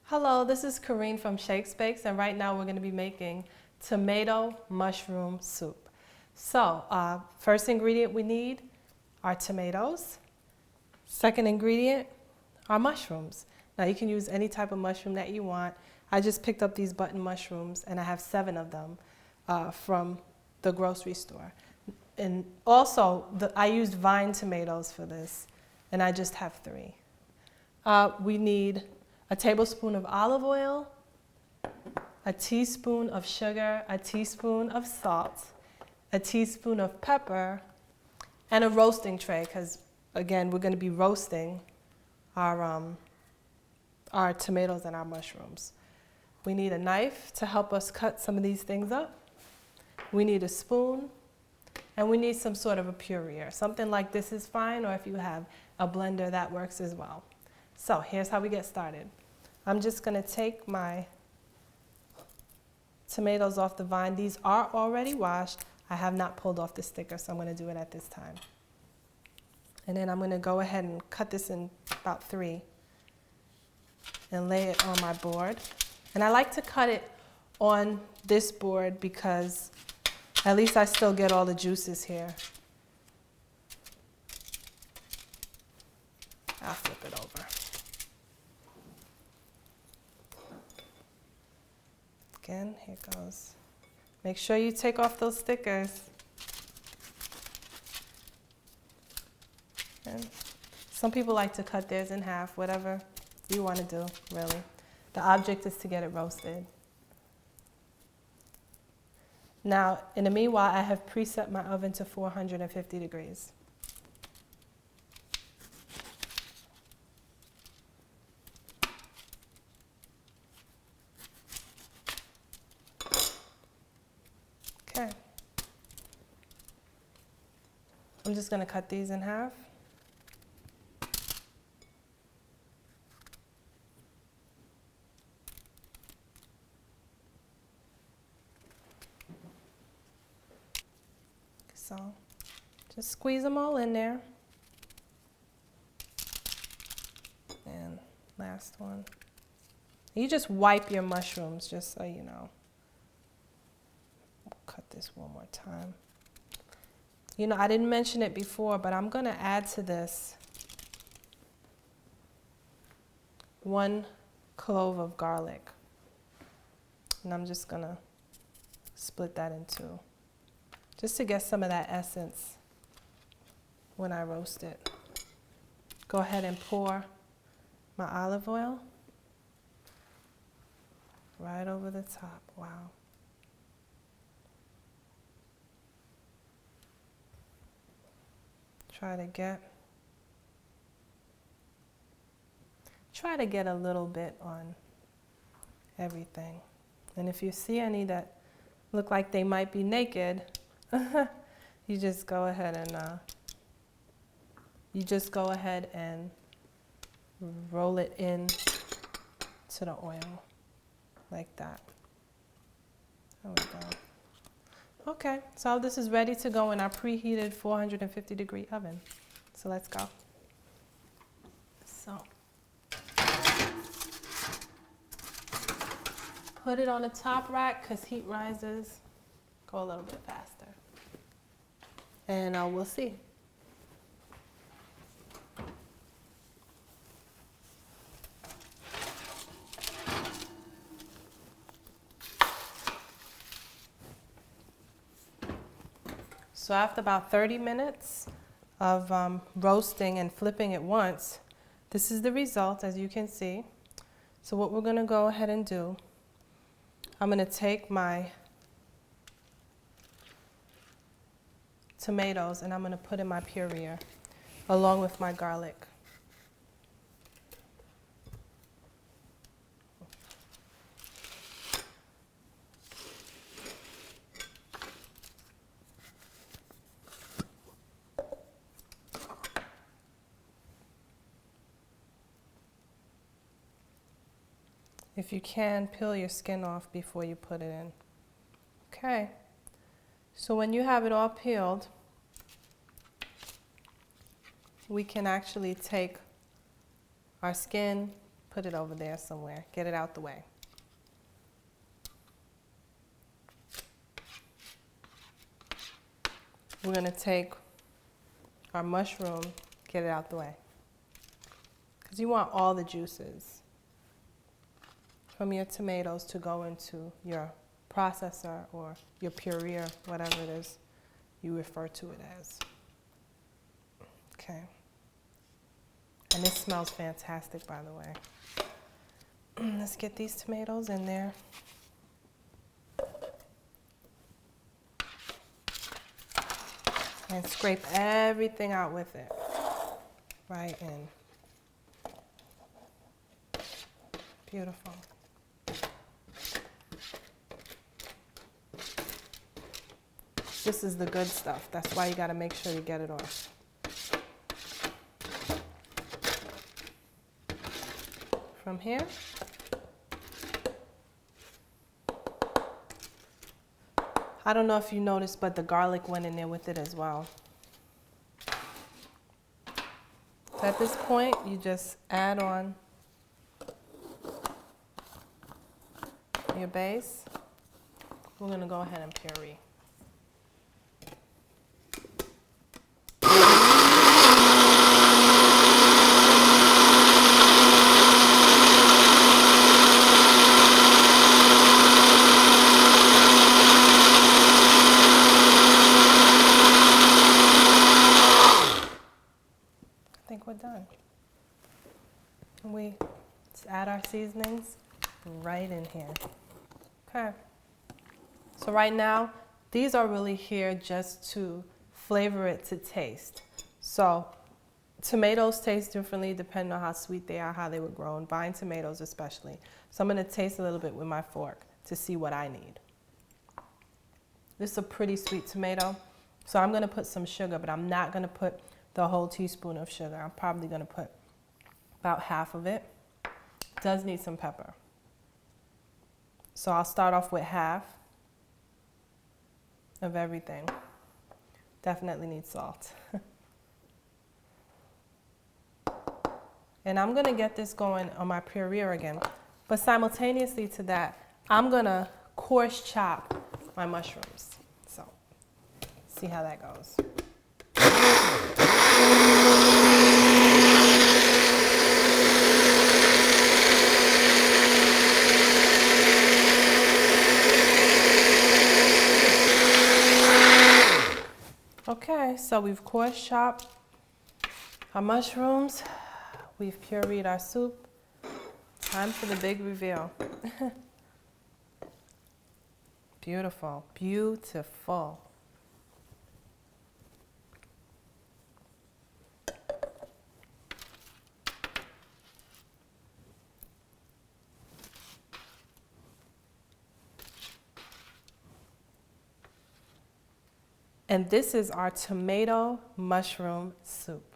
Hello, this is Coreen from Shakes, and right now we're going to be making tomato mushroom soup. So, first ingredient we need are tomatoes. Second ingredient are mushrooms. Now you can use any type of mushroom that you want. I just picked up these button mushrooms and I have 7 of them from the grocery store. And also, I used vine tomatoes for this, and I just have 3. We need a tablespoon of olive oil, a teaspoon of sugar, a teaspoon of salt, a teaspoon of pepper, and a roasting tray, because again, we're going to be roasting our tomatoes and our mushrooms. We need a knife to help us cut some of these things up. We need a spoon, and we need some sort of a pureer. Something like this is fine, or if you have a blender, that works as well. So here's how we get started. I'm just going to take my tomatoes off the vine. These are already washed. I have not pulled off the sticker, so I'm going to do it at this time. And then I'm going to go ahead and cut this in about 3 and lay it on my board. And I like to cut it on this board because at least I still get all the juices here. I'll flip it over. Again, here goes. Make sure you take off those stickers. And some people like to cut theirs in half, whatever you want to do, really. The object is to get it roasted. Now, in the meanwhile, I have preset my oven to 450 degrees. Okay. I'm just going to cut these in half. So, just squeeze them all in there. And last one. You just wipe your mushrooms, just so you know. Cut this one more time. You know, I didn't mention it before, but I'm going to add to this 1 clove of garlic. And I'm just going to split that in 2, just to get some of that essence when I roast it. Go ahead and pour my olive oil right over the top. Wow. Try to get a little bit on everything. And if you see any that look like they might be naked, you just go ahead and roll it in to the oil like that. There we go. Okay, so this is ready to go in our preheated 450 degree oven. So let's go. So put it on the top rack because heat rises. Go a little bit faster. And we'll see. So after about 30 minutes of roasting and flipping it once, this is the result, as you can see. So what we're going to go ahead and do, I'm going to take my tomatoes and I'm going to put in my pureer along with my garlic. If you can, peel your skin off before you put it in. Okay, so when you have it all peeled, we can actually take our skin, put it over there somewhere. Get it out the way. We're going to take our mushroom, get it out the way. Because you want all the juices from your tomatoes to go into your processor or your pureer, whatever it is you refer to it as. Okay. And this smells fantastic, by the way. Let's get these tomatoes in there. And scrape everything out with it. Right in. Beautiful. This is the good stuff. That's why you got to make sure you get it off. From here, I don't know if you noticed, but the garlic went in there with it as well. So at this point, you just add on your base. We're going to go ahead and puree. I think we're done. We just add our seasonings right in here. Okay. So right now, these are really here just to flavor it to taste. So tomatoes taste differently depending on how sweet they are, how they were grown, vine tomatoes especially. So I'm going to taste a little bit with my fork to see what I need. This is a pretty sweet tomato, so I'm going to put some sugar, but I'm not going to put the whole teaspoon of sugar. I'm probably going to put about half of it. It does need some pepper. So I'll start off with half of everything. Definitely need salt. And I'm going to get this going on my pureer again. But simultaneously to that, I'm going to coarse chop my mushrooms. So see how that goes. Okay, so we've coarse chopped our mushrooms. We've pureed our soup. Time for the big reveal. Beautiful, beautiful. And this is our tomato mushroom soup.